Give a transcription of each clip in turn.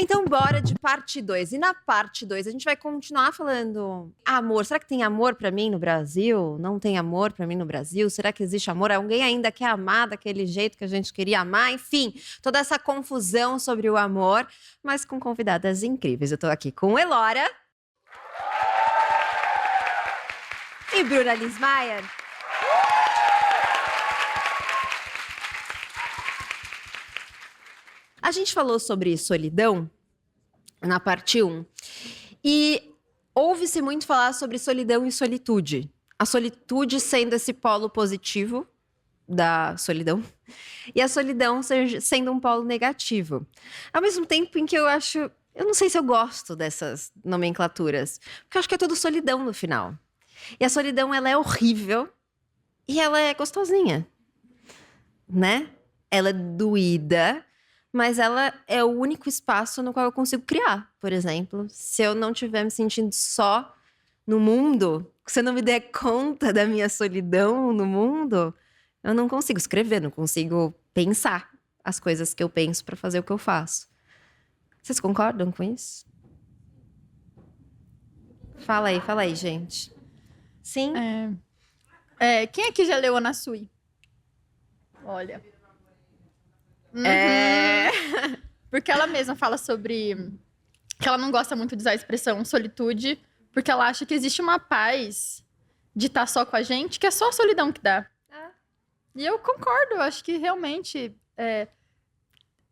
Então, bora de parte 2. E na parte 2, a gente vai continuar falando amor. Será que tem amor pra mim no Brasil? Não tem amor pra mim no Brasil? Será que existe amor? Alguém ainda quer amar daquele jeito que a gente queria amar? Enfim, toda essa confusão sobre o amor, mas com convidadas incríveis. Eu tô aqui com Elora e Bruna Lismayer. A gente falou sobre solidão na parte 1 e ouve-se muito falar sobre solidão e solitude. A solitude sendo esse polo positivo da solidão e a solidão sendo um polo negativo. Ao mesmo tempo em que eu não sei se eu gosto dessas nomenclaturas, porque eu acho que é tudo solidão no final. E a solidão, ela é horrível e ela é gostosinha, né? Ela é doída, mas ela é o único espaço no qual eu consigo criar, por exemplo. Se eu não estiver me sentindo só no mundo, se eu não me der conta da minha solidão no mundo, eu não consigo escrever, não consigo pensar as coisas que eu penso para fazer o que eu faço. Vocês concordam com isso? Fala aí, gente. Sim? Quem aqui já leu Ana Sui? Olha. Porque ela mesma fala sobre que ela não gosta muito de usar a expressão solitude, porque ela acha que existe uma paz de estar só com a gente, que é só a solidão que dá. E eu concordo, eu acho que realmente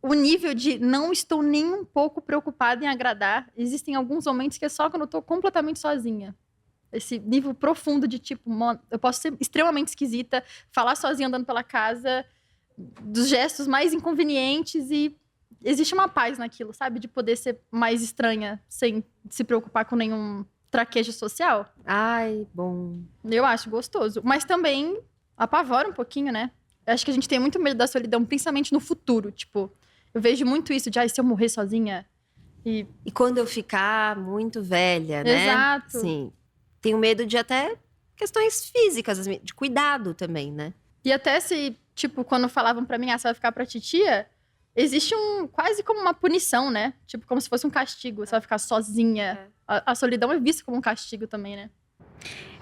o nível de não estou nem um pouco preocupada em agradar, existem alguns momentos que é só quando eu tô completamente sozinha. Esse nível profundo de tipo, eu posso ser extremamente esquisita, falar sozinha andando pela casa, dos gestos mais inconvenientes, e existe uma paz naquilo, sabe? De poder ser mais estranha, sem se preocupar com nenhum traquejo social. Ai, bom. Eu acho gostoso. Mas também apavora um pouquinho, né? Eu acho que a gente tem muito medo da solidão, principalmente no futuro. Tipo, eu vejo muito isso de, se eu morrer sozinha... E quando eu ficar muito velha, né? Exato. Sim. Tenho medo de até questões físicas, de cuidado também, né? E até se, tipo, quando falavam pra mim, você vai ficar pra titia, existe quase como uma punição, né? Tipo, como se fosse um castigo, você vai ficar sozinha. A solidão é vista como um castigo também, né?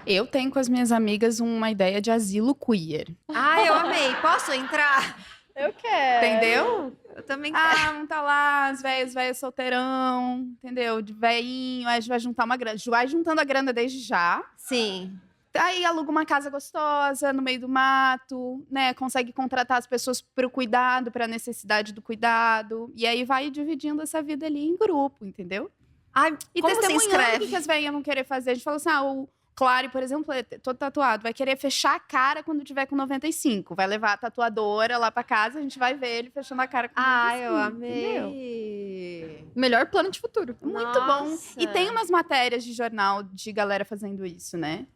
Eu tenho com as minhas amigas uma ideia de asilo queer. Ah, eu amei. Posso entrar? Eu quero. Entendeu? Eu também quero. Não tá lá, as velhas solteirão, entendeu? De velhinho, aí a gente vai juntar uma grana. Vai juntando a grana desde já. Sim. Aí aluga uma casa gostosa, no meio do mato, né? Consegue contratar as pessoas pro cuidado, pra necessidade do cuidado. E aí vai dividindo essa vida ali em grupo, entendeu? Ai, E como você testemunhando o escreve? que as velhinhas vão querer fazer. A gente fala assim, o Clary, por exemplo, é todo tatuado, vai querer fechar a cara quando tiver com 95. Vai levar a tatuadora lá pra casa, a gente vai ver ele fechando a cara com 95. Ah, eu entendeu? amei. Melhor plano de futuro. Muito bom. Nossa. E tem umas matérias de jornal de galera fazendo isso, né?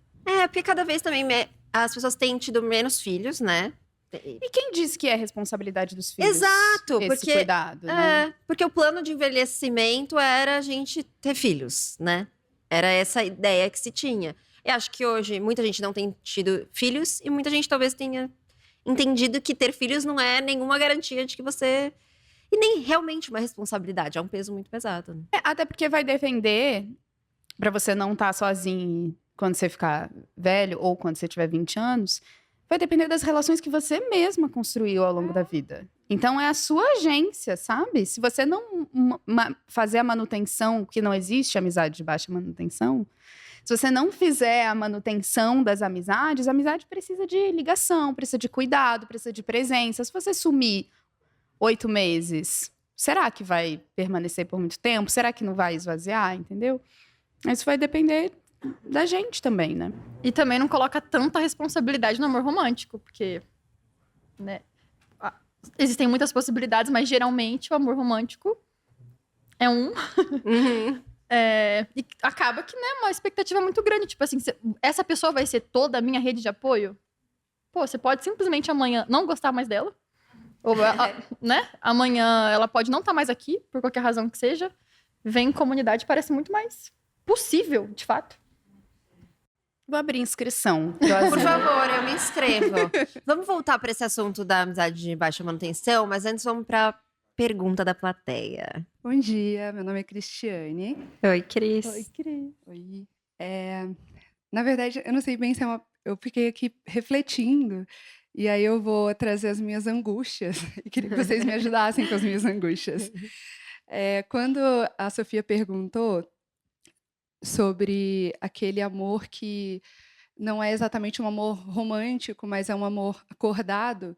Porque cada vez também as pessoas têm tido menos filhos, né? E quem disse que é responsabilidade dos filhos? Exato, esse porque cuidado, né? porque o plano de envelhecimento era a gente ter filhos, né? Era essa ideia que se tinha. Eu acho que hoje muita gente não tem tido filhos e muita gente talvez tenha entendido que ter filhos não é nenhuma garantia de que você... E nem realmente uma responsabilidade, é um peso muito pesado. Né? Até porque vai depender, pra você não estar sozinho quando você ficar velho ou quando você tiver 20 anos, vai depender das relações que você mesma construiu ao longo da vida. Então, é a sua agência, sabe? Se você não fazer a manutenção, que não existe amizade de baixa manutenção, se você não fizer a manutenção das amizades, a amizade precisa de ligação, precisa de cuidado, precisa de presença. Se você sumir 8 meses, será que vai permanecer por muito tempo? Será que não vai esvaziar, entendeu? Isso vai depender da gente também, né? E também não coloca tanta responsabilidade no amor romântico, porque, né, existem muitas possibilidades, mas geralmente o amor romântico é um. Uhum. E acaba que, né, uma expectativa muito grande. Tipo assim, essa pessoa vai ser toda a minha rede de apoio? Pô, você pode simplesmente amanhã não gostar mais dela. Ou, né? Amanhã ela pode não estar mais aqui, por qualquer razão que seja. Vem em comunidade, parece muito mais possível, de fato. Vou abrir inscrição. Por favor, eu me inscrevo. Vamos voltar para esse assunto da amizade de baixa manutenção, mas antes vamos para pergunta da plateia. Bom dia, meu nome é Cristiane. Oi, Cris. Oi. Na verdade, eu não sei bem se é uma... Eu fiquei aqui refletindo, e aí eu vou trazer as minhas angústias, e queria que vocês me ajudassem com as minhas angústias. Quando a Sofia perguntou sobre aquele amor que não é exatamente um amor romântico, mas é um amor acordado,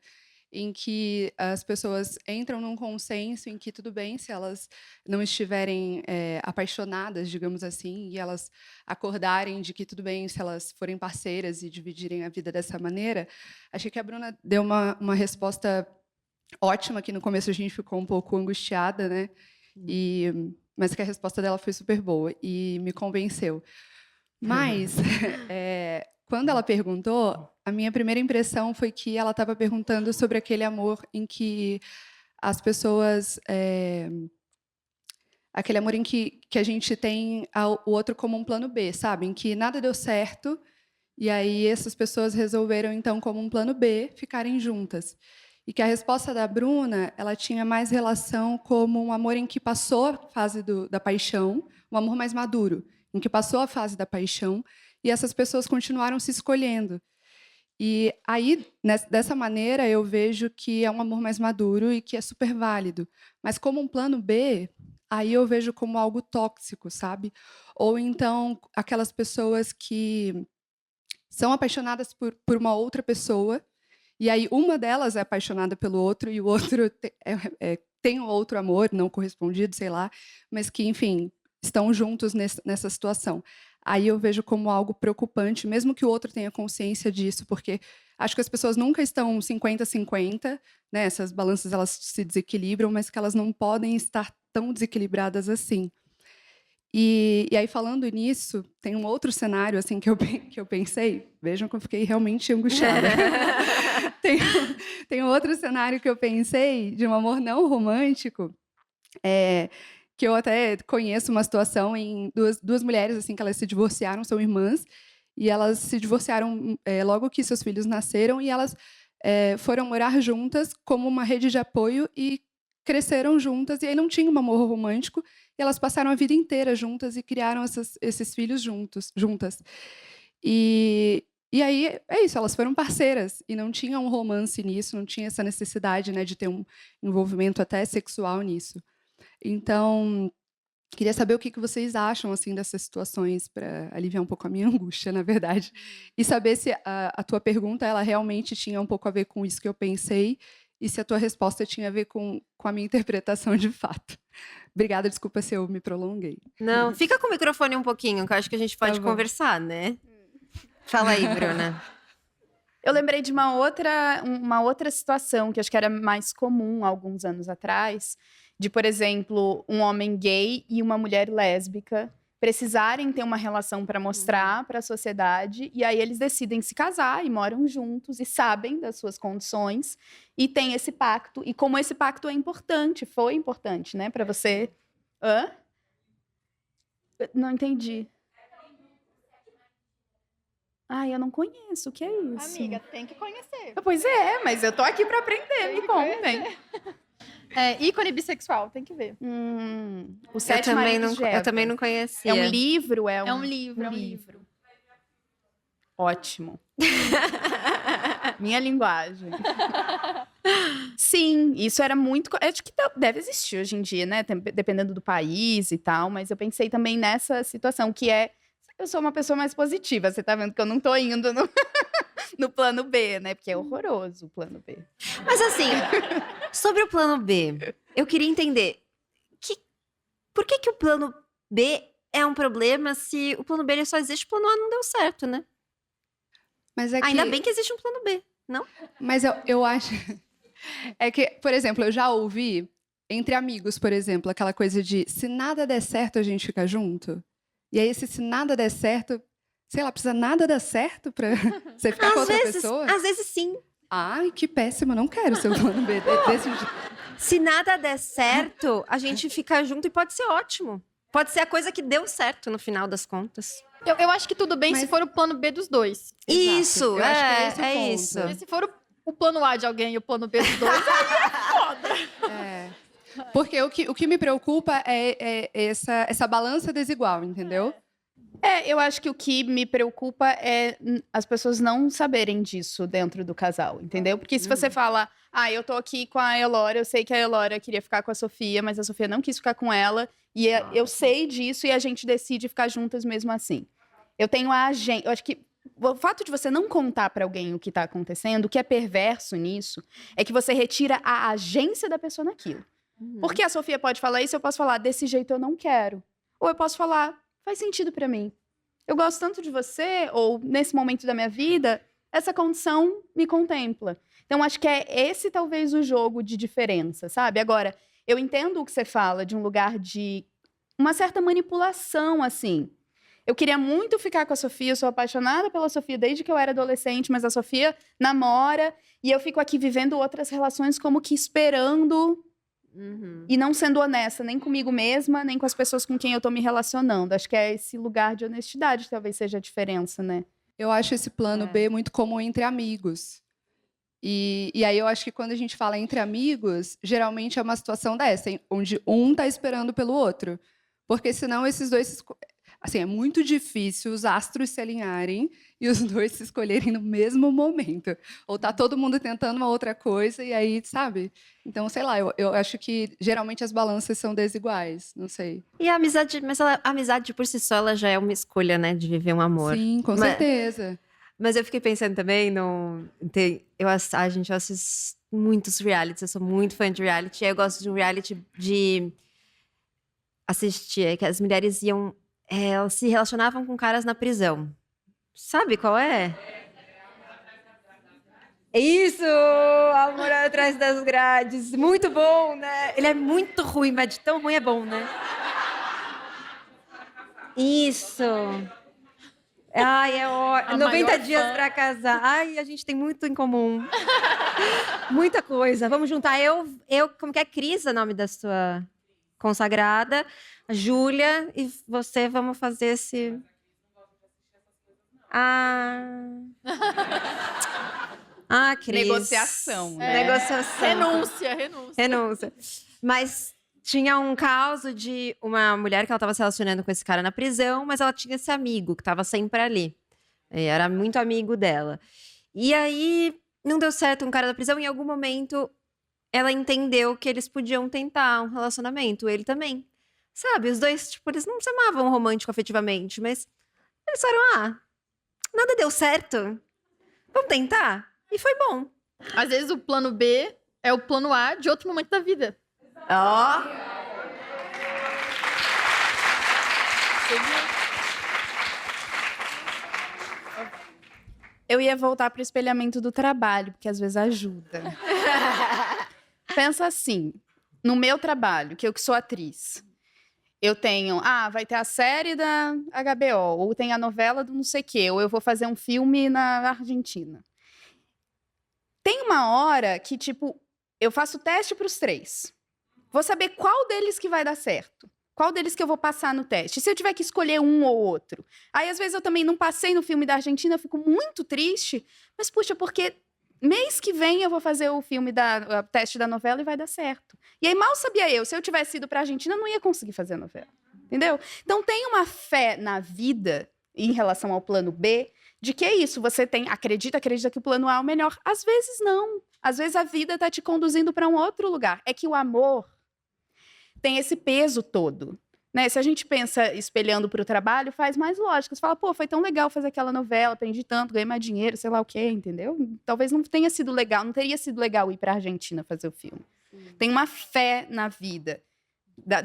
em que as pessoas entram num consenso em que tudo bem se elas não estiverem apaixonadas, digamos assim, e elas acordarem de que tudo bem se elas forem parceiras e dividirem a vida dessa maneira. Achei que a Bruna deu uma resposta ótima, que no começo a gente ficou um pouco angustiada, né? Mas que a resposta dela foi super boa e me convenceu. Mas, quando ela perguntou, a minha primeira impressão foi que ela estava perguntando sobre aquele amor em que as pessoas... aquele amor em que a gente tem o outro como um plano B, sabe? Em que nada deu certo, e aí essas pessoas resolveram, então, como um plano B, ficarem juntas. E que a resposta da Bruna, ela tinha mais relação como um amor em que passou a fase da paixão, um amor mais maduro, em que passou a fase da paixão, e essas pessoas continuaram se escolhendo. E aí, dessa maneira, eu vejo que é um amor mais maduro e que é super válido. Mas como um plano B, aí eu vejo como algo tóxico, sabe? Ou então, aquelas pessoas que são apaixonadas por uma outra pessoa, e aí uma delas é apaixonada pelo outro, e o outro tem outro amor não correspondido, sei lá, mas que, enfim, estão juntos nessa situação. Aí eu vejo como algo preocupante, mesmo que o outro tenha consciência disso, porque acho que as pessoas nunca estão 50-50, né? Essas balanças elas se desequilibram, mas que elas não podem estar tão desequilibradas assim. E aí, falando nisso, tem um outro cenário assim que eu pensei, vejam que eu fiquei realmente angustiada. Tem um outro cenário que eu pensei, de um amor não romântico, que eu até conheço uma situação em duas mulheres assim que elas se divorciaram, são irmãs, e elas se divorciaram logo que seus filhos nasceram, e elas foram morar juntas como uma rede de apoio e cresceram juntas, e aí não tinha um amor romântico, e elas passaram a vida inteira juntas e criaram esses filhos juntas. E aí, é isso, elas foram parceiras, e não tinha um romance nisso, não tinha essa necessidade, né, de ter um envolvimento até sexual nisso. Então, queria saber o que vocês acham assim dessas situações, para aliviar um pouco a minha angústia, na verdade. E saber se a tua pergunta ela realmente tinha um pouco a ver com isso que eu pensei, e se a tua resposta tinha a ver com a minha interpretação de fato. Obrigada, desculpa se eu me prolonguei. Não, fica com o microfone um pouquinho, que eu acho que a gente pode conversar, né? Fala aí, Bruna. Eu lembrei de uma outra situação que acho que era mais comum há alguns anos atrás, de, por exemplo, um homem gay e uma mulher lésbica precisarem ter uma relação para mostrar para a sociedade, e aí eles decidem se casar e moram juntos e sabem das suas condições e tem esse pacto, e como esse pacto é importante, foi importante, né, para você... Hã? Não entendi. Ai, eu não conheço, o que é isso? Amiga, tem que conhecer. Pois é, mas eu tô aqui para aprender, me contem. Ícone bissexual, tem que ver. Os Sete Maridos de Eva. Eu também não conhecia. É um livro? É um livro. Ótimo. Minha linguagem. Sim, isso era muito... Acho que deve existir hoje em dia, né? Dependendo do país e tal. Mas eu pensei também nessa situação, que é... Eu sou uma pessoa mais positiva. Você tá vendo que eu não tô indo no plano B, né? Porque é horroroso o plano B. Mas assim, sobre o plano B, eu queria entender por que o plano B é um problema se o plano B ele só existe, o plano A não deu certo, né? Mas Ainda bem que existe um plano B, não? Mas eu acho... É que, por exemplo, eu já ouvi, entre amigos, por exemplo, aquela coisa de se nada der certo, a gente fica junto. E aí, se nada der certo, sei lá, precisa nada dar certo pra você ficar com outra pessoa? Às vezes sim. Ai, que péssimo, eu não quero ser o plano B desse jeito. Se nada der certo, a gente fica junto e pode ser ótimo. Pode ser a coisa que deu certo no final das contas. Eu acho que tudo bem se for o plano B dos dois. Isso, Eu acho que é esse o ponto. isso. Porque se for o plano A de alguém e o plano B dos dois, aí é foda. Porque o que me preocupa é essa balança desigual, entendeu? Eu acho que o que me preocupa é as pessoas não saberem disso dentro do casal, entendeu? Porque se você fala, eu tô aqui com a Elora, eu sei que a Elora queria ficar com a Sofia, mas a Sofia não quis ficar com ela, e eu sei disso e a gente decide ficar juntas mesmo assim. Eu tenho a agência. Eu acho que o fato de você não contar pra alguém o que tá acontecendo, o que é perverso nisso, é que você retira a agência da pessoa naquilo. Porque a Sofia pode falar isso, eu posso falar, desse jeito eu não quero. Ou eu posso falar, faz sentido pra mim. Eu gosto tanto de você, ou nesse momento da minha vida, essa condição me contempla. Então, acho que é esse talvez o jogo de diferença, sabe? Agora, eu entendo o que você fala de um lugar de uma certa manipulação, assim. Eu queria muito ficar com a Sofia, eu sou apaixonada pela Sofia desde que eu era adolescente, mas a Sofia namora e eu fico aqui vivendo outras relações como que esperando e não sendo honesta, nem comigo mesma, nem com as pessoas com quem eu tô me relacionando. Acho que é esse lugar de honestidade que talvez seja a diferença, né? Eu acho esse plano B muito comum entre amigos. E aí eu acho que quando a gente fala entre amigos, geralmente é uma situação dessa, onde um tá esperando pelo outro. Porque senão esses dois... Assim, é muito difícil os astros se alinharem e os dois se escolherem no mesmo momento. Ou tá todo mundo tentando uma outra coisa e aí, sabe? Então, sei lá, eu acho que geralmente as balanças são desiguais, não sei. E a amizade, mas a amizade por si só, ela já é uma escolha, né? De viver um amor. Sim, com certeza. Mas eu fiquei pensando também eu assisto muitos realities, eu sou muito fã de reality. Aí eu gosto de um reality de assistir, que as mulheres iam... elas se relacionavam com caras na prisão. Sabe qual é? Isso! Amor atrás das grades. Muito bom, né? Ele é muito ruim, mas de tão ruim é bom, né? Isso! Ai, é ótimo. 90 dias pra casar. Ai, a gente tem muito em comum. Muita coisa. Vamos juntar. Como que é Cris, o nome da sua consagrada? A Júlia e você, vamos fazer esse... Cris. Negociação, né? Negociação. Renúncia. Mas tinha um caso de uma mulher que ela estava se relacionando com esse cara na prisão, mas ela tinha esse amigo que estava sempre ali. E era muito amigo dela. E aí, não deu certo um cara da prisão. Em algum momento, ela entendeu que eles podiam tentar um relacionamento. Ele também. Sabe, os dois, tipo, eles não se amavam romântico afetivamente, mas eles falaram, nada deu certo. Vamos tentar? E foi bom. Às vezes o plano B é o plano A de outro momento da vida. Ó. Eu ia voltar para o espelhamento do trabalho, porque às vezes ajuda. Pensa assim, no meu trabalho, que eu que sou atriz, eu tenho, vai ter a série da HBO, ou tem a novela do não sei o quê, ou eu vou fazer um filme na Argentina. Tem uma hora que, tipo, eu faço teste para os 3. Vou saber qual deles que vai dar certo. Qual deles que eu vou passar no teste? Se eu tiver que escolher um ou outro. Aí, às vezes, eu também não passei no filme da Argentina, eu fico muito triste. Mas, puxa, porque mês que vem eu vou fazer o filme o teste da novela e vai dar certo. E aí, mal sabia eu, se eu tivesse ido para a Argentina, eu não ia conseguir fazer a novela. Entendeu? Então, tem uma fé na vida, em relação ao plano B, de que é isso, você acredita que o plano A é o melhor. Às vezes, não. Às vezes, a vida está te conduzindo para um outro lugar. É que o amor tem esse peso todo, né? Se a gente pensa espelhando para o trabalho, faz mais lógica. Você fala, pô, foi tão legal fazer aquela novela, aprendi tanto, ganhei mais dinheiro, sei lá o quê, entendeu? Talvez não tenha sido legal, não teria sido legal ir para a Argentina fazer o filme. Tem uma fé na vida,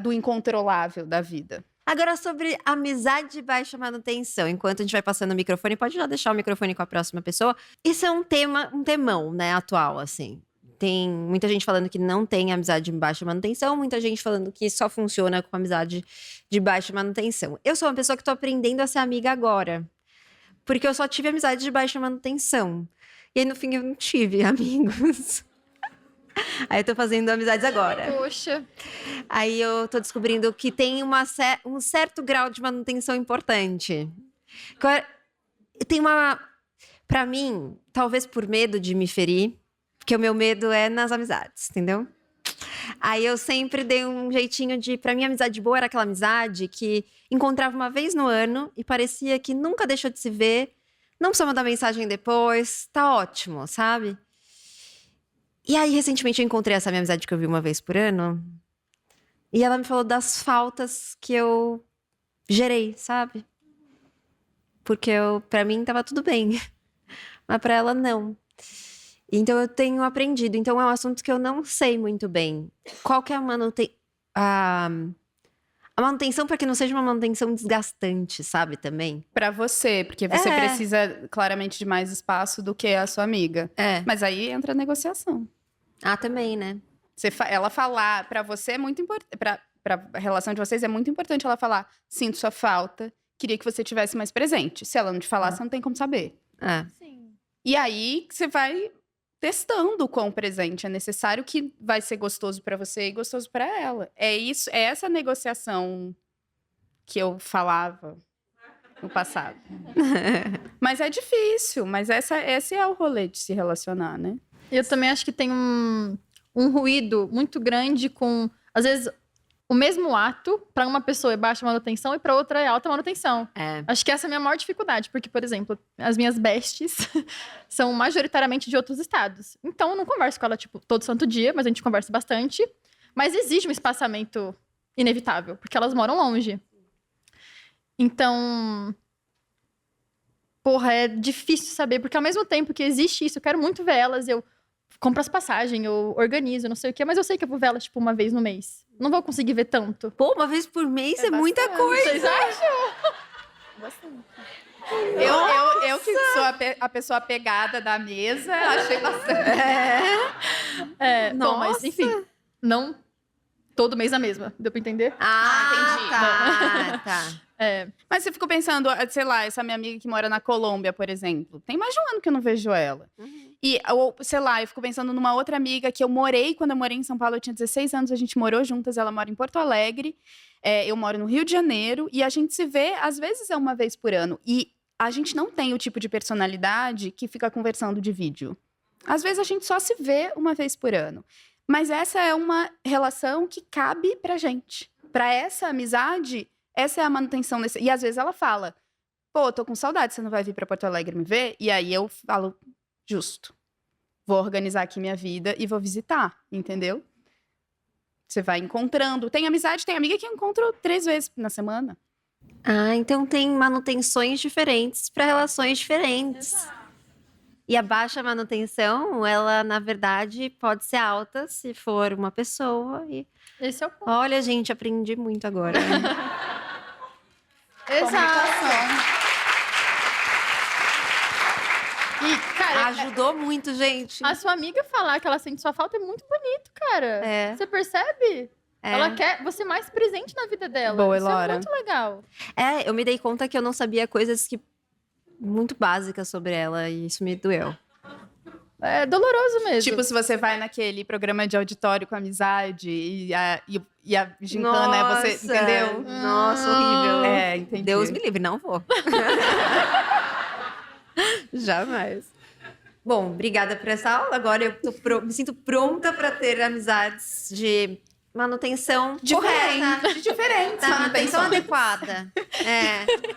do incontrolável da vida. Agora, sobre amizade de baixa manutenção. Enquanto a gente vai passando o microfone, pode já deixar o microfone com a próxima pessoa. Isso é um temão, né, atual, assim. Tem muita gente falando que não tem amizade de baixa manutenção, muita gente falando que só funciona com amizade de baixa manutenção. Eu sou uma pessoa que tô aprendendo a ser amiga agora. Porque eu só tive amizade de baixa manutenção. E aí, no fim, eu não tive amigos. Aí eu tô fazendo amizades agora. Poxa. Aí eu tô descobrindo que tem um certo grau de manutenção importante. Tem pra mim, talvez por medo de me ferir, porque o meu medo é nas amizades, entendeu? Aí eu sempre dei um jeitinho de... Pra mim, amizade boa era aquela amizade que encontrava uma vez no ano e parecia que nunca deixou de se ver. Não precisa mandar mensagem depois. Tá ótimo, sabe? E aí, recentemente, eu encontrei essa minha amizade que eu vi uma vez por ano. E ela me falou das faltas que eu gerei, sabe? Porque pra mim tava tudo bem. Mas pra ela, não. Então, eu tenho aprendido. Então, é um assunto que eu não sei muito bem. Qual que é a manutenção para que não seja uma manutenção desgastante, sabe? Também. Pra você, porque você precisa claramente de mais espaço do que a sua amiga. Mas aí entra a negociação. Ah, também, né? Ela falar pra você é muito importante. Pra relação de vocês é muito importante ela falar: sinto sua falta, queria que você tivesse mais presente. Se ela não te falar, você não tem como saber. Sim. E aí você vai testando o quão presente é necessário, que vai ser gostoso pra você e gostoso pra ela. É essa negociação que eu falava no passado. Mas é difícil, mas esse é o rolê de se relacionar, né? Eu também acho que tem um ruído muito grande com, às vezes, o mesmo ato, para uma pessoa é baixa manutenção e para outra é alta manutenção. Acho que essa é a minha maior dificuldade, porque, por exemplo, as minhas besties são majoritariamente de outros estados. Então, eu não converso com ela, tipo, todo santo dia, mas a gente conversa bastante. Mas exige um espaçamento inevitável, porque elas moram longe. Então, porra, é difícil saber, porque ao mesmo tempo que existe isso, eu quero muito ver elas, eu compro as passagens, eu organizo, não sei o quê, mas eu sei que eu vou ver elas, tipo, uma vez no mês. Não vou conseguir ver tanto. Pô, uma vez por mês é muita coisa. Vocês acham? Bastante. Eu que sou a pessoa pegada da mesa, achei bastante. Bom, mas enfim, não todo mês a mesma. Deu pra entender? entendi. Tá. Mas você ficou pensando, sei lá, essa minha amiga que mora na Colômbia, por exemplo. Tem mais de um ano que eu não vejo ela. E, ou, sei lá, eu fico pensando numa outra amiga que eu morei, quando eu morei em São Paulo, eu tinha 16 anos, a gente morou juntas, ela mora em Porto Alegre, eu moro no Rio de Janeiro, e a gente se vê, às vezes, uma vez por ano. E a gente não tem o tipo de personalidade que fica conversando de vídeo. Às vezes, a gente só se vê uma vez por ano. Mas essa é uma relação que cabe pra gente. Pra essa amizade, essa é a manutenção desse... E às vezes ela fala, pô, tô com saudade, você não vai vir pra Porto Alegre me ver? E aí eu falo, justo. Vou organizar aqui minha vida e vou visitar, entendeu? Você vai encontrando. Tem amizade, tem amiga que eu encontro 3 vezes na semana. Ah, então tem manutenções diferentes para relações diferentes. E a baixa manutenção, ela, na verdade, pode ser alta se for uma pessoa. E... Esse é o ponto. Olha, gente, aprendi muito agora. Exato. E, cara, Ajudou muito, gente. a sua amiga falar que ela sente sua falta é muito bonito, cara. Você percebe? Ela quer você mais presente na vida dela. Boa, Isso Elora. é muito legal. Eu me dei conta que eu não sabia coisas muito básicas sobre ela e isso me doeu. É doloroso mesmo. Tipo, se você vai naquele programa de auditório com amizade e a gincana é você, entendeu? Nossa, horrível. Entendi. Deus me livre, não vou. Jamais. Bom, obrigada por essa aula. Agora eu me sinto pronta para ter amizades de manutenção correta. De diferentes. Da manutenção adequada.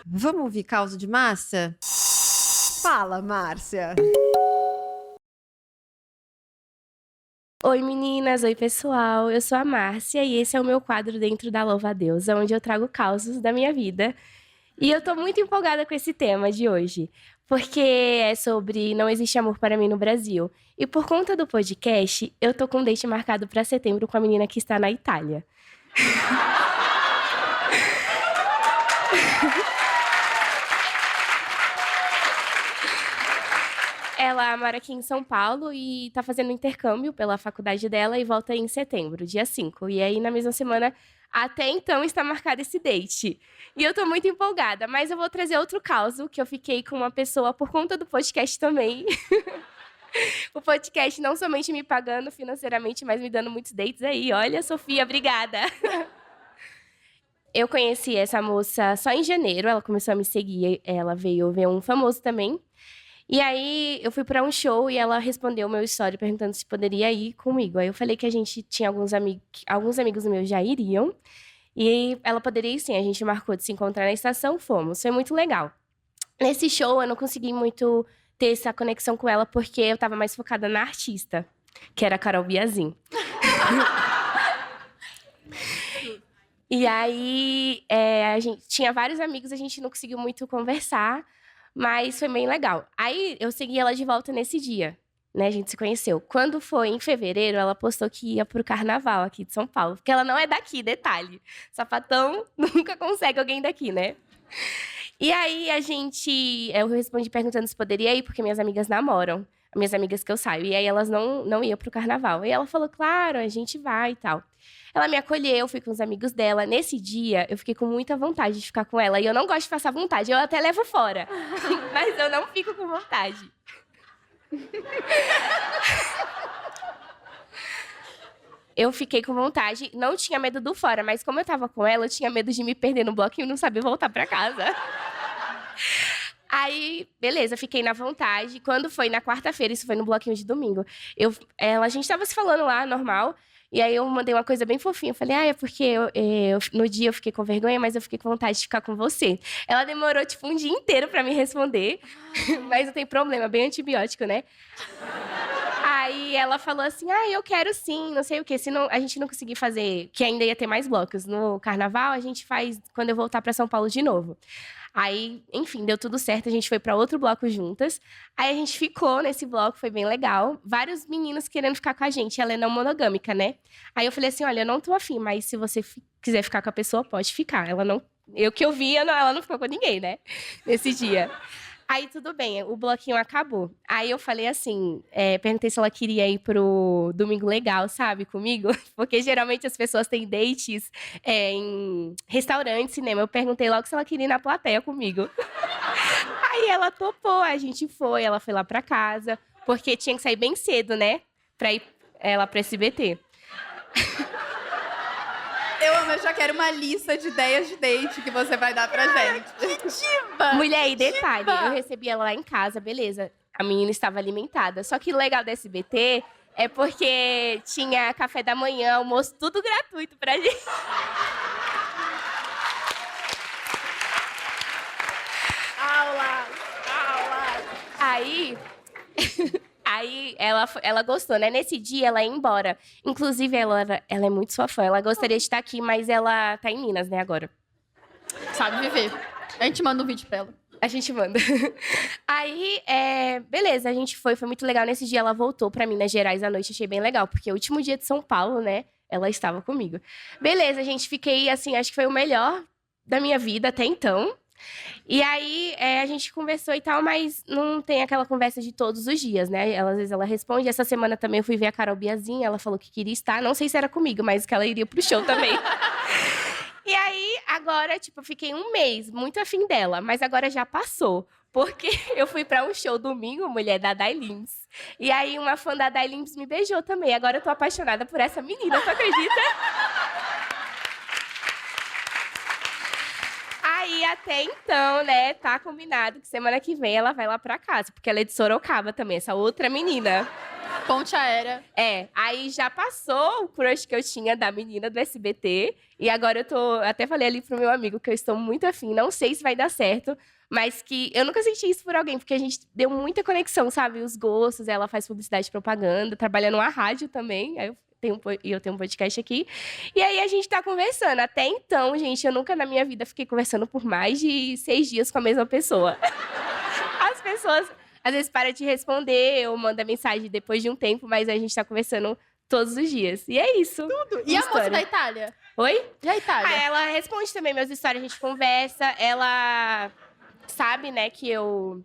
Vamos ouvir causa de massa? Fala, Márcia. Oi meninas, oi pessoal, eu sou a Márcia e esse é o meu quadro dentro da Louva a Deus, onde eu trago causos da minha vida. E eu tô muito empolgada com esse tema de hoje, porque é sobre Não Existe Amor para Mim no Brasil. E por conta do podcast, eu tô com um date marcado para setembro com a menina que está na Itália. Ela mora aqui em São Paulo e tá fazendo intercâmbio pela faculdade dela e volta em setembro, dia 5. E aí, na mesma semana, até então, está marcado esse date. E eu tô muito empolgada, mas eu vou trazer outro caso, que eu fiquei com uma pessoa por conta do podcast também. O podcast não somente me pagando financeiramente, mas me dando muitos dates aí. Olha, Sofia, obrigada. Eu conheci essa moça só em janeiro, ela começou a me seguir, ela veio ver um famoso também. E aí, eu fui pra um show e ela respondeu o meu story perguntando se poderia ir comigo. Aí eu falei que a gente tinha alguns amigos meus já iriam. E ela poderia ir sim. A gente marcou de se encontrar na estação, fomos. Foi muito legal. Nesse show, eu não consegui muito ter essa conexão com ela, porque eu tava mais focada na artista, que era a Carol Biazin. E aí, a gente tinha vários amigos, a gente não conseguiu muito conversar, mas foi bem legal. Aí, eu segui ela de volta nesse dia, né? A gente se conheceu. Quando foi em fevereiro, ela postou que ia pro carnaval aqui de São Paulo, porque ela não é daqui, detalhe. Sapatão nunca consegue alguém daqui, né? E aí, eu respondi perguntando se poderia ir, porque minhas amigas namoram. Minhas amigas que eu saio. E aí, elas não iam pro carnaval. E ela falou, claro, a gente vai e tal. Ela me acolheu, fui com os amigos dela. Nesse dia, eu fiquei com muita vontade de ficar com ela. E eu não gosto de passar vontade, eu até levo fora. Mas eu não fico com vontade. Eu fiquei com vontade, não tinha medo do fora, mas como eu tava com ela, eu tinha medo de me perder no bloquinho e não saber voltar pra casa. Aí, beleza, fiquei na vontade. Quando foi na quarta-feira, isso foi no bloquinho de domingo, a gente tava se falando lá, normal, e aí eu mandei uma coisa bem fofinha. Eu falei, é porque no dia eu fiquei com vergonha, mas eu fiquei com vontade de ficar com você. Ela demorou, tipo, um dia inteiro pra me responder, mas não tem problema, bem antibiótico, né? Aí ela falou assim, eu quero sim, não sei o quê. Se não, a gente não conseguir fazer, que ainda ia ter mais blocos no carnaval, a gente faz quando eu voltar pra São Paulo de novo. Aí, enfim, deu tudo certo, a gente foi pra outro bloco juntas. Aí a gente ficou nesse bloco, foi bem legal. Vários meninos querendo ficar com a gente, ela é não monogâmica, né? Aí eu falei assim, olha, eu não tô afim, mas se você quiser ficar com a pessoa, pode ficar. Ela não, ela não ficou com ninguém, né? Nesse dia. Aí, tudo bem, o bloquinho acabou. Aí, eu falei assim, perguntei se ela queria ir pro Domingo Legal, sabe, comigo? Porque, geralmente, as pessoas têm dates em restaurante, cinema. Eu perguntei logo se ela queria ir na plateia comigo. Aí, ela topou, a gente foi, ela foi lá pra casa. Porque tinha que sair bem cedo, né? Pra ir ela pro SBT. Eu já quero uma lista de ideias de date que você vai dar pra gente. Mulher, e detalhe, eu recebi ela lá em casa, beleza. A menina estava alimentada. Só que o legal do SBT é porque tinha café da manhã, almoço, tudo gratuito pra gente. Aula! Aí ela gostou, né? Nesse dia ela ia embora. Inclusive, ela é muito sua fã. Ela gostaria de estar aqui, mas ela tá em Minas, né, agora. Sabe viver. A gente manda um vídeo pra ela. A gente manda. Aí, beleza, a gente foi muito legal. Nesse dia ela voltou pra Minas Gerais à noite, achei bem legal, porque o último dia de São Paulo, né, ela estava comigo. Beleza, gente, fiquei assim, acho que foi o melhor da minha vida até então. E aí, a gente conversou e tal, mas não tem aquela conversa de todos os dias, né? Às vezes ela responde. Essa semana também eu fui ver a Carol Biazin, ela falou que queria estar. Não sei se era comigo, mas que ela iria pro show também. E aí, agora, tipo, eu fiquei um mês muito afim dela, mas agora já passou. Porque eu fui pra um show domingo, mulher, da Day Limbs. E aí, uma fã da Day Limbs me beijou também. Agora eu tô apaixonada por essa menina, tu acredita? Aí, até então, né, tá combinado que semana que vem ela vai lá pra casa. Porque ela é de Sorocaba também, essa outra menina. Ponte aérea. Aí já passou o crush que eu tinha da menina do SBT. E agora até falei ali pro meu amigo que eu estou muito afim. Não sei se vai dar certo, mas que eu nunca senti isso por alguém. Porque a gente deu muita conexão, sabe? Os gostos, ela faz publicidade e propaganda. Trabalha numa rádio também. Aí eu tenho um podcast aqui. E aí a gente tá conversando. Até então, gente, eu nunca na minha vida fiquei conversando por mais de 6 dias com a mesma pessoa. As pessoas às vezes param de responder ou manda mensagem depois de um tempo, mas a gente tá conversando todos os dias. E é isso. Tudo. E a moça da Itália? Oi? E a Itália? Ela responde também meus stories, a gente conversa. Ela sabe, né, que eu...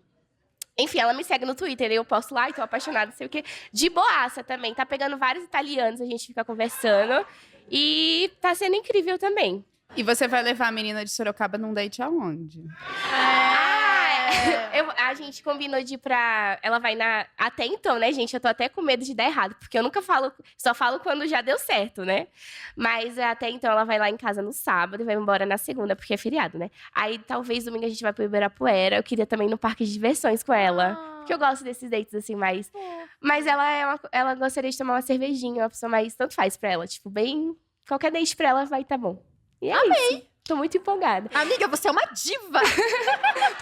Enfim, ela me segue no Twitter, eu posto lá, tô apaixonada, não sei o quê. De boaça também, tá pegando vários italianos, a gente fica conversando. E tá sendo incrível também. E você vai levar a menina de Sorocaba num date aonde? A gente combinou de ir pra... Ela vai na... Até então, né, gente? Eu tô até com medo de dar errado, porque eu nunca falo... Só falo quando já deu certo, né? Mas até então, ela vai lá em casa no sábado e vai embora na segunda, porque é feriado, né? Aí, talvez, domingo a gente vai pro Ibirapuera. Eu queria também ir no parque de diversões com ela. Porque eu gosto desses dates, assim, mais... Mas ela gostaria de tomar uma cervejinha, uma pessoa mais... Tanto faz pra ela, tipo, bem... Qualquer date pra ela vai tá bom. E é isso. Tô muito empolgada. Amiga, você é uma diva!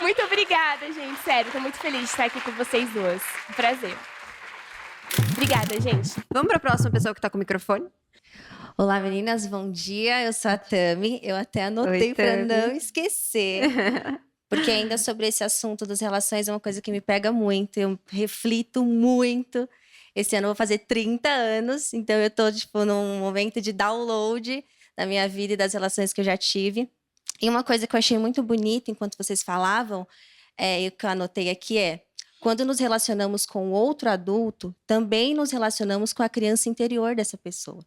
Muito obrigada, gente. Sério, tô muito feliz de estar aqui com vocês duas. Um prazer. Obrigada, gente. Vamos pra próxima pessoa que tá com o microfone? Olá, meninas, bom dia. Eu sou a Tami. Eu até anotei Oi, para Tami. não esquecer. Porque ainda sobre esse assunto das relações é uma coisa que me pega muito. Eu reflito muito. Esse ano eu vou fazer 30 anos, então eu tô, tipo, num momento de download da minha vida e das relações que eu já tive. E uma coisa que eu achei muito bonita enquanto vocês falavam, e o que eu anotei aqui quando nos relacionamos com outro adulto, também nos relacionamos com a criança interior dessa pessoa.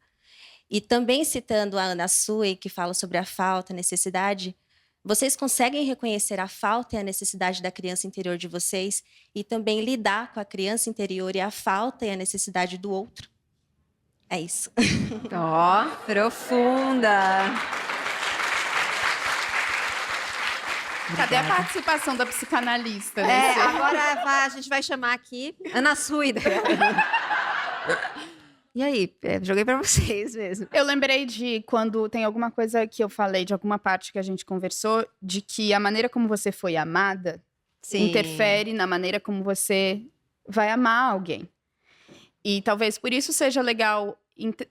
E também citando a Ana Sui, que fala sobre a falta, a necessidade, vocês conseguem reconhecer a falta e a necessidade da criança interior de vocês e também lidar com a criança interior e a falta e a necessidade do outro? É isso. Ó, profunda. Cadê a participação da psicanalista? Agora a gente vai chamar aqui Ana Suida. E aí, joguei pra vocês mesmo. Eu lembrei de quando tem alguma coisa que eu falei, de alguma parte que a gente conversou, de que a maneira como você foi amada interfere na maneira como você vai amar alguém. E talvez por isso seja legal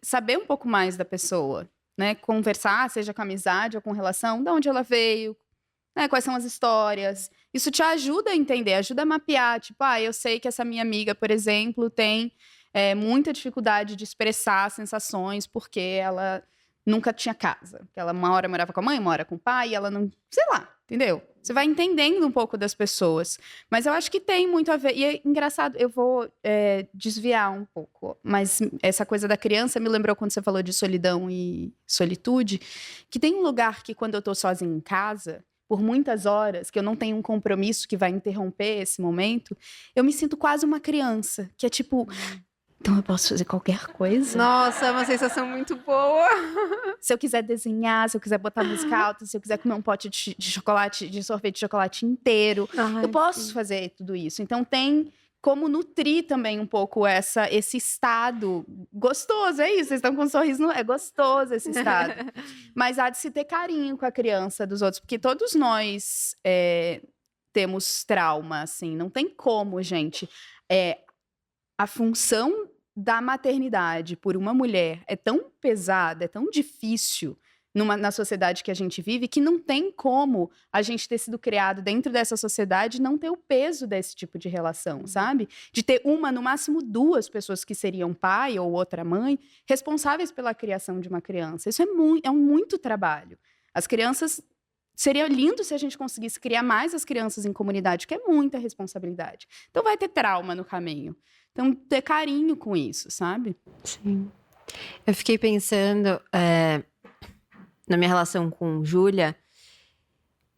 saber um pouco mais da pessoa, né? Conversar, seja com amizade ou com relação, de onde ela veio, né? Quais são as histórias. Isso te ajuda a entender, ajuda a mapear. Tipo, eu sei que essa minha amiga, por exemplo, tem muita dificuldade de expressar sensações porque ela nunca tinha casa. Ela uma hora morava com a mãe, uma hora com o pai, e ela não... Sei lá, entendeu? Você vai entendendo um pouco das pessoas. Mas eu acho que tem muito a ver. E é engraçado, eu vou desviar um pouco. Mas essa coisa da criança me lembrou quando você falou de solidão e solitude, que tem um lugar que quando eu tô sozinha em casa, por muitas horas, que eu não tenho um compromisso que vai interromper esse momento, eu me sinto quase uma criança. Que é tipo... Então eu posso fazer qualquer coisa? Nossa, é uma sensação muito boa. Se eu quiser desenhar, se eu quiser botar música alta, se eu quiser comer um pote de chocolate, de sorvete de chocolate inteiro, eu posso fazer tudo isso. Então tem como nutrir também um pouco esse estado gostoso. É isso, vocês estão com um sorriso, é gostoso esse estado. Mas há de se ter carinho com a criança dos outros, porque todos nós temos trauma, assim, não tem como, gente. A função da maternidade por uma mulher é tão pesada, é tão difícil na sociedade que a gente vive, que não tem como a gente ter sido criado dentro dessa sociedade e não ter o peso desse tipo de relação, sabe? De ter no máximo duas pessoas que seriam pai ou outra mãe, responsáveis pela criação de uma criança. Isso é muito trabalho. As crianças... Seria lindo se a gente conseguisse criar mais as crianças em comunidade, que é muita responsabilidade. Então vai ter trauma no caminho. Então, ter carinho com isso, sabe? Sim. Eu fiquei pensando na minha relação com Júlia.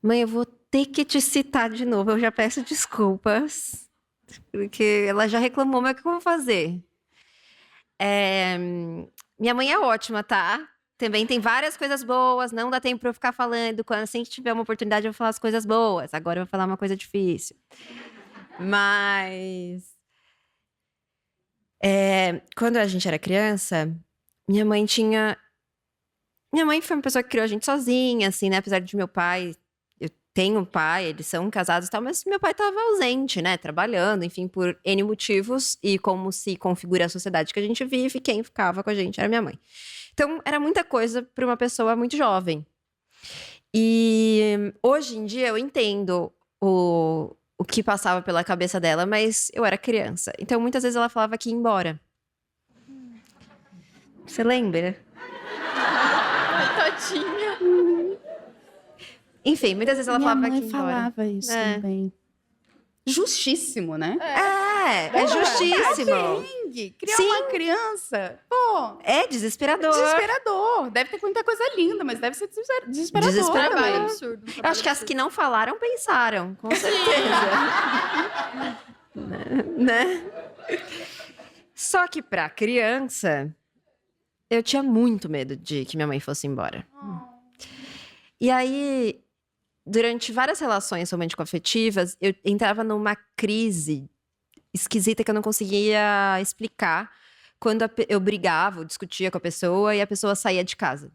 Mãe, eu vou ter que te citar de novo. Eu já peço desculpas. Porque ela já reclamou, mas o que eu vou fazer? Minha mãe é ótima, tá? Também tem várias coisas boas. Não dá tempo pra eu ficar falando. Quando assim que tiver uma oportunidade, eu vou falar as coisas boas. Agora eu vou falar uma coisa difícil. Mas... quando a gente era criança, minha mãe foi uma pessoa que criou a gente sozinha, assim, né? Apesar de meu pai... Eu tenho um pai, eles são casados e tal, mas meu pai estava ausente, né? Trabalhando, enfim, por N motivos. E como se configura a sociedade que a gente vive, quem ficava com a gente era minha mãe. Então, era muita coisa para uma pessoa muito jovem. E hoje em dia eu entendo o que passava pela cabeça dela, mas eu era criança. Então, muitas vezes ela falava que ia embora. Você lembra? Tadinha. Enfim, muitas vezes ela falava que ia embora. Falava isso também. Justíssimo, né? É justíssimo. Criar Sim. uma criança, pô, É desesperador. desesperador. Deve ter muita coisa linda, mas deve ser desesperador. Desesperador. Trabalho também. absurdo. Eu acho que as que não falaram, pensaram, com certeza. Né? Só que pra criança, eu tinha muito medo de que minha mãe fosse embora. E aí, durante várias relações romântico-afetivas, eu entrava numa crise esquisita que eu não conseguia explicar quando eu brigava, ou discutia com a pessoa e a pessoa saía de casa.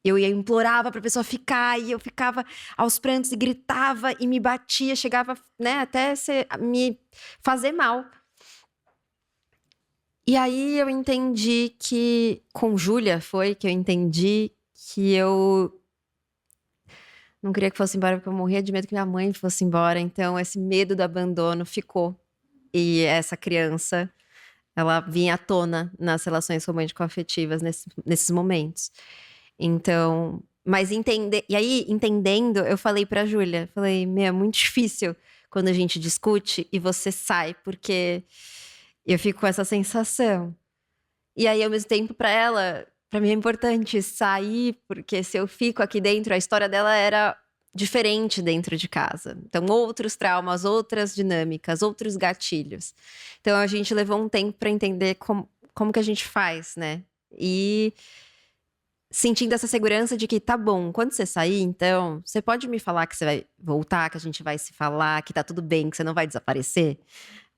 Eu implorava pra pessoa ficar e eu ficava aos prantos e gritava e me batia, chegava, né, até me fazer mal. E aí eu entendi que, com Júlia, foi que eu entendi que eu não queria que fosse embora porque eu morria de medo que minha mãe fosse embora. Então esse medo do abandono ficou. E essa criança, ela vinha à tona nas relações romântico-afetivas nesses momentos. Então, mas entendendo, eu falei pra Júlia, falei, é muito difícil quando a gente discute e você sai, porque eu fico com essa sensação. E aí, ao mesmo tempo, pra mim é importante sair, porque se eu fico aqui dentro, a história dela era diferente dentro de casa. Então, outros traumas, outras dinâmicas, outros gatilhos. Então, a gente levou um tempo pra entender como que a gente faz, né? E sentindo essa segurança de que tá bom, quando você sair, então, você pode me falar que você vai voltar, que a gente vai se falar, que tá tudo bem, que você não vai desaparecer?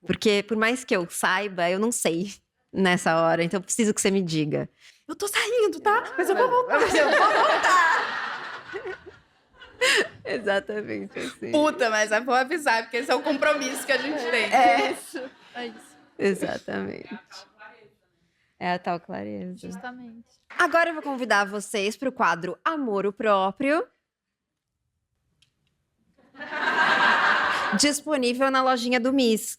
Porque por mais que eu saiba, eu não sei nessa hora, então eu preciso que você me diga. Eu tô saindo, tá? Mas eu vou voltar. Exatamente assim. Puta, mas eu vou avisar, porque esse é o compromisso que a gente tem. É isso. Exatamente. É a tal clareza. Justamente. Agora eu vou convidar vocês para o quadro Amor Próprio. Disponível na lojinha do Miss.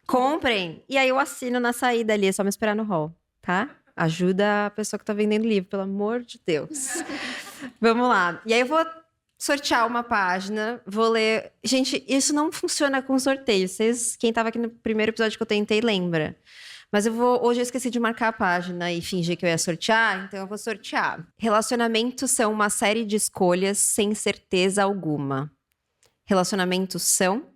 Comprem. E aí eu assino na saída ali, é só me esperar no hall, tá? Ajuda a pessoa que tá vendendo livro, pelo amor de Deus. Vamos lá. E aí eu vou sortear uma página, vou ler... Gente, isso não funciona com sorteio. Quem tava aqui no primeiro episódio que eu tentei, lembra. Mas hoje eu esqueci de marcar a página e fingir que eu ia sortear, então eu vou sortear. Relacionamentos são uma série de escolhas sem certeza alguma. Relacionamentos são...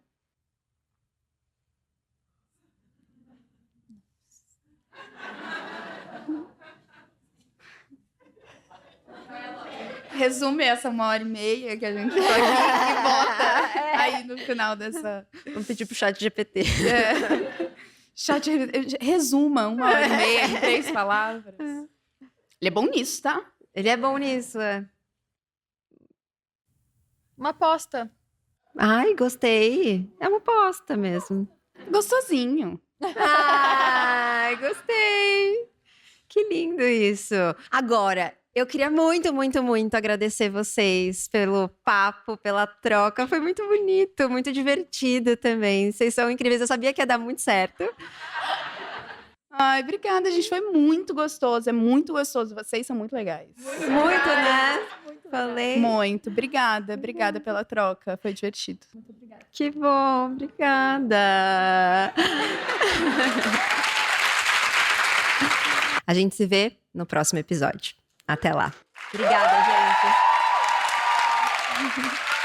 Resume essa 1h30 que a gente ficou aqui e bota aí no final dessa... Vamos pedir pro chat GPT. Resuma 1h30 em 3 palavras. Ele é bom nisso, tá? Ele é bom nisso, é. Uma aposta. Ai, gostei. É uma aposta mesmo. Gostosinho. Ai, gostei. Que lindo isso. Agora, eu queria muito, muito, muito agradecer vocês pelo papo, pela troca. Foi muito bonito, muito divertido também. Vocês são incríveis. Eu sabia que ia dar muito certo. Ai, obrigada, gente. Foi muito gostoso. É muito gostoso. Vocês são muito legais. Muito, né? Falei. Muito. Obrigada pela troca. Foi divertido. Que bom, obrigada. A gente se vê no próximo episódio. Até lá. Obrigada, gente.